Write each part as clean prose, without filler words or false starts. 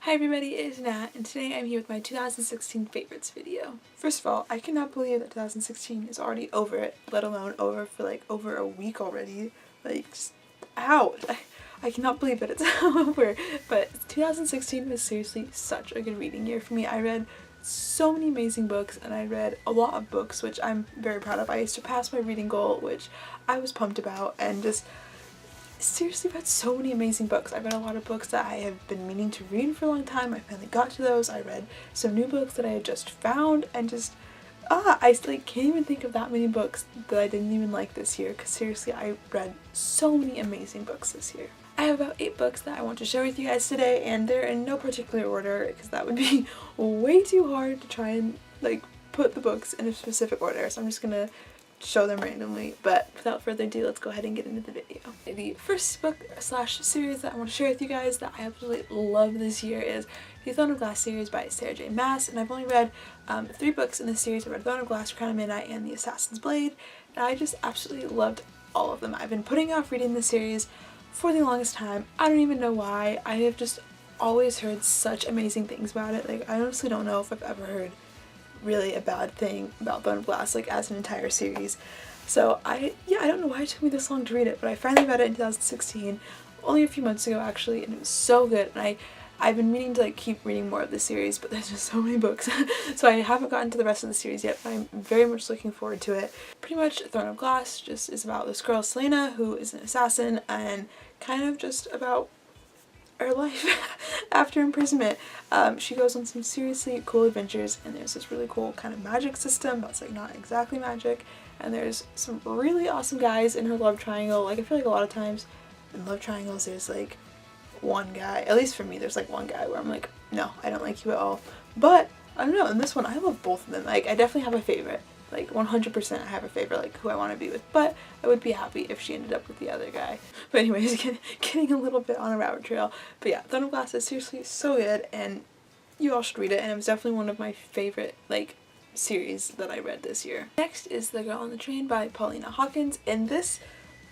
Hi everybody, it is Nat, and today I'm here with my 2016 favorites video. First of all, I cannot believe that 2016 is already over it, let alone over for like over a week already. Like, just, ow! I cannot believe that it's over. But 2016 was seriously such a good reading year for me. I read so many amazing books, and I read a lot of books, which I'm very proud of. I surpassed my reading goal, which I was pumped about, and just seriously read so many amazing books. I read a lot of books that I have been meaning to read for a long time. I finally got to those. I read some new books that I had just found, and just I like can't even think of that many books that I didn't even like this year, because seriously I read so many amazing books this year. I have about 8 books that I want to share with you guys today, and they're in no particular order because that would be way too hard to try and like put the books in a specific order, so I'm just gonna show them randomly. But without further ado, let's go ahead and get into the video. The first book slash series that I want to share with you guys that I absolutely love this year is the Throne of Glass series by Sarah J Maas, and I've only read 3 books in this series. I read Throne of Glass, Crown of Midnight, and The Assassin's Blade, and I just absolutely loved all of them. I've been putting off reading this series for the longest time. I don't even know why. I have just always heard such amazing things about it. Like, I honestly don't know if I've ever heard really a bad thing about Throne of Glass, like as an entire series. So I don't know why it took me this long to read it, but I finally read it in 2016, only a few months ago actually, and it was so good. And I've been meaning to like keep reading more of the series, but there's just so many books so I haven't gotten to the rest of the series yet, but I'm very much looking forward to it. Pretty much Throne of Glass just is about this girl Selena, who is an assassin, and kind of just about her life after imprisonment. She goes on some seriously cool adventures, and there's this really cool kind of magic system that's like not exactly magic, and there's some really awesome guys in her love triangle. Like, I feel like a lot of times in love triangles there's like one guy, at least for me, there's like one guy where I'm like, no, I don't like you at all. But I don't know, in this one I love both of them. Like, I definitely have a favorite. Like 100% I have a favorite, like who I want to be with, but I would be happy if she ended up with the other guy. But anyways, getting a little bit on a rabbit trail. But yeah, Throne of Glass is seriously so good, and you all should read it, and it was definitely one of my favorite like series that I read this year. Next is The Girl on the Train by Paulina Hawkins, and this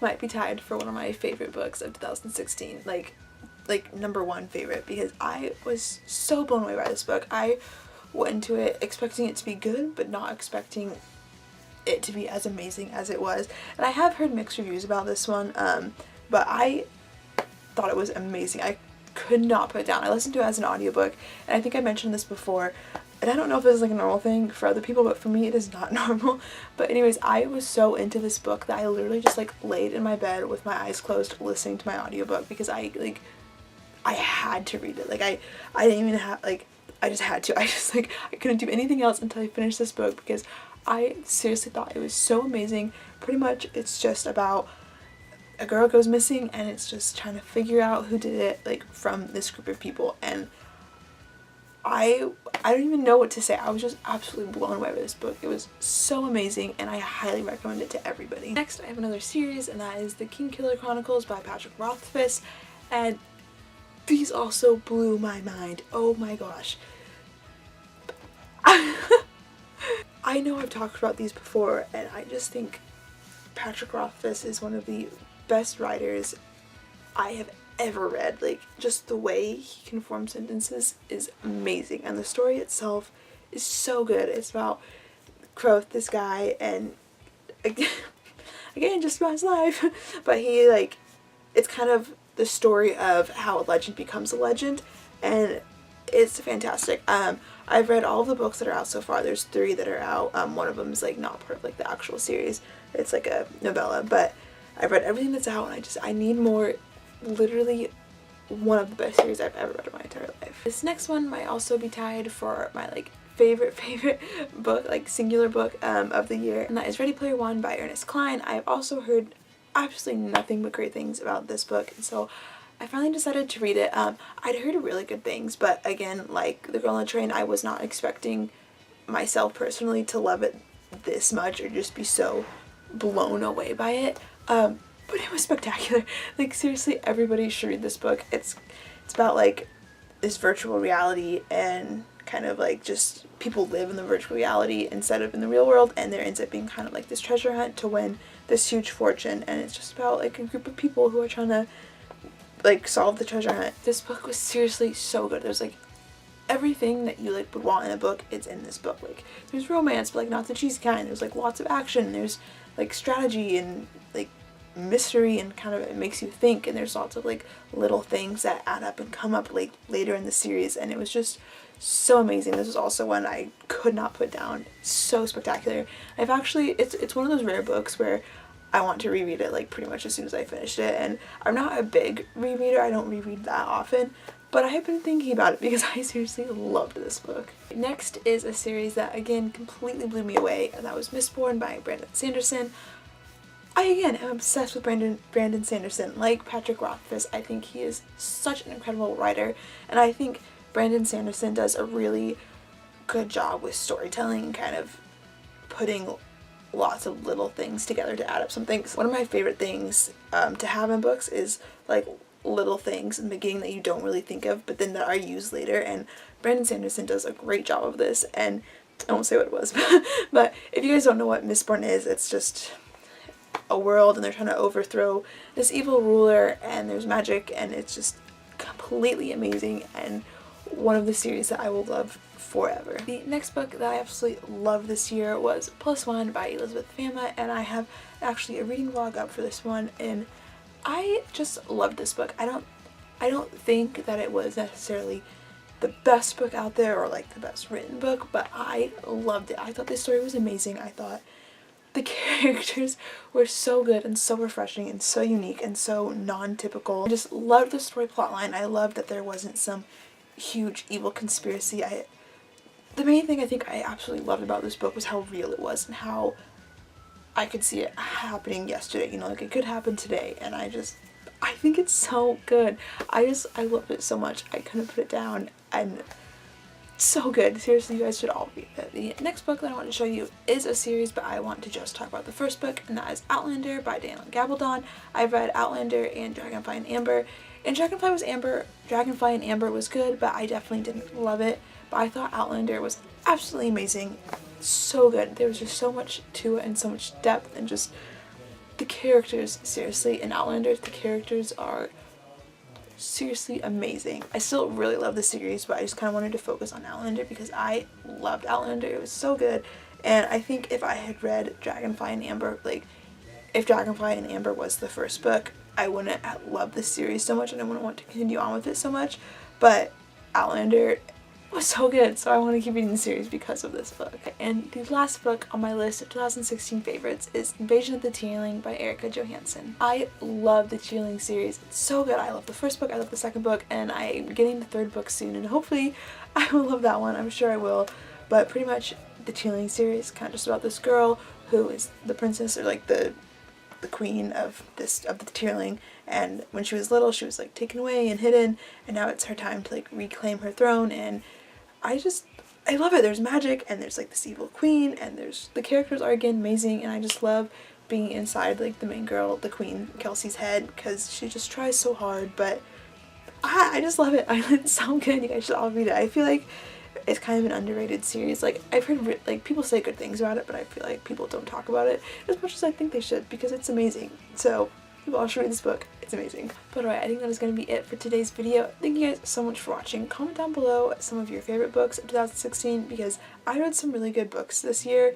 might be tied for one of my favorite books of 2016. Like number 1 favorite, because I was so blown away by this book. I went into it expecting it to be good, but not expecting it to be as amazing as it was. And I have heard mixed reviews about this one, but I thought it was amazing. I could not put it down. I listened to it as an audiobook, and I think I mentioned this before, and I don't know if this is like a normal thing for other people, but for me it is not normal. But anyways, I was so into this book that I literally just like laid in my bed with my eyes closed listening to my audiobook, because I had to read it. Like I didn't even have, like, I just had to. I couldn't do anything else until I finished this book, because I seriously thought it was so amazing. Pretty much it's just about a girl goes missing, and it's just trying to figure out who did it, like from this group of people, and I don't even know what to say. I was just absolutely blown away by this book. It was so amazing, and I highly recommend it to everybody. Next, I have another series, and that is The Kingkiller Chronicles by Patrick Rothfuss, and these also blew my mind. Oh my gosh. I know I've talked about these before, and I just think Patrick Rothfuss is one of the best writers I have ever read. Like, just the way he can form sentences is amazing, and the story itself is so good. It's about Croth, this guy, and again, just about his life, but he, like, it's kind of the story of how a legend becomes a legend, and it's fantastic. I've read all of the books that are out so far. There's 3 that are out. One of them is like not part of like the actual series. It's like a novella, but I've read everything that's out, and I need more. Literally one of the best series I've ever read in my entire life. This next one might also be tied for my like favorite book, like singular book of the year, and that is Ready Player One by Ernest Cline. I've also heard absolutely nothing but great things about this book, and so I finally decided to read it. I'd heard really good things, but again, like The Girl on the Train, I was not expecting myself personally to love it this much or just be so blown away by it. But it was spectacular. Like, seriously, everybody should read this book. It's about like this virtual reality, and kind of like just people live in the virtual reality instead of in the real world, and there ends up being kind of like this treasure hunt to win this huge fortune, and it's just about like a group of people who are trying to like solve the treasure hunt. This book was seriously so good. There's like everything that you like would want in a book, it's in this book. Like there's romance, but like not the cheesy kind. There's like lots of action. There's like strategy and like mystery, and kind of it makes you think, and there's lots of like little things that add up and come up like later in the series, and it was just so amazing. This is also one I could not put down. So spectacular. I've actually, it's one of those rare books where I want to reread it like pretty much as soon as I finished it, and I'm not a big rereader, I don't reread that often, but I have been thinking about it because I seriously loved this book. Next is a series that again completely blew me away, and that was Mistborn by Brandon Sanderson. I again am obsessed with Brandon Sanderson. Like Patrick Rothfuss, I think he is such an incredible writer, and I think Brandon Sanderson does a really good job with storytelling and kind of putting lots of little things together to add up some things. One of my favorite things to have in books is like little things in the beginning that you don't really think of, but then that are used later, and Brandon Sanderson does a great job of this. And I won't say what it was, but if you guys don't know what Mistborn is, it's just a world and they're trying to overthrow this evil ruler, and there's magic, and it's just completely amazing and one of the series that I will love forever. The next book that I absolutely loved this year was Plus One by Elizabeth Fama, and I have actually a reading vlog up for this one, and I just loved this book. I don't think that it was necessarily the best book out there or like the best written book, but I loved it. I thought this story was amazing. I thought the characters were so good and so refreshing and so unique and so non-typical. I just loved the story plotline. I loved that there wasn't some huge evil conspiracy. The main thing I think I absolutely loved about this book was how real it was and how I could see it happening yesterday, you know, like it could happen today, and I think it's so good. I loved it so much. I couldn't put it down, and so good. Seriously, you guys should all read it. The next book that I want to show you is a series, but I want to just talk about the first book, and that is Outlander by Daniel Gabaldon. I've read Outlander and Dragonfly and Amber, and Dragonfly and Amber was good, but I definitely didn't love it. But I thought Outlander was absolutely amazing. So good. There was just so much to it and so much depth, and just the characters, seriously, in Outlander, the characters are seriously amazing. I still really love the series, but I just kind of wanted to focus on Outlander because I loved Outlander. It was so good, and I think if I had read Dragonfly and Amber, like if Dragonfly and Amber was the first book, I wouldn't have loved this series so much and I wouldn't want to continue on with it so much, but Outlander was so good, so I want to keep reading the series because of this book. And the last book on my list of 2016 favorites is Invasion of the Tearling by Erica Johansson. I love the Tearling series. It's so good. I love the first book, I love the second book, and I'm getting the third book soon, and hopefully I will love that one. I'm sure I will. But pretty much the Tearling series is kind of just about this girl who is the princess, or like the queen of the Tearling, and when she was little she was like taken away and hidden, and now it's her time to like reclaim her throne, and I love it. There's magic, and there's like this evil queen, and the characters are again amazing, and I just love being inside like the main girl, the queen, Kelsey's head, because she just tries so hard, but I just love it. It's so good. You guys should all read it. I feel like it's kind of an underrated series. Like I've heard like people say good things about it, but I feel like people don't talk about it as much as I think they should because it's amazing. So you all should read this book. It's amazing. But alright, I think that is going to be it for today's video. Thank you guys so much for watching. Comment down below some of your favorite books of 2016 because I read some really good books this year,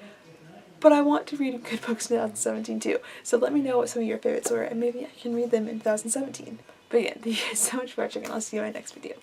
but I want to read good books in 2017 too. So let me know what some of your favorites were and maybe I can read them in 2017. But again, thank you guys so much for watching, and I'll see you in my next video.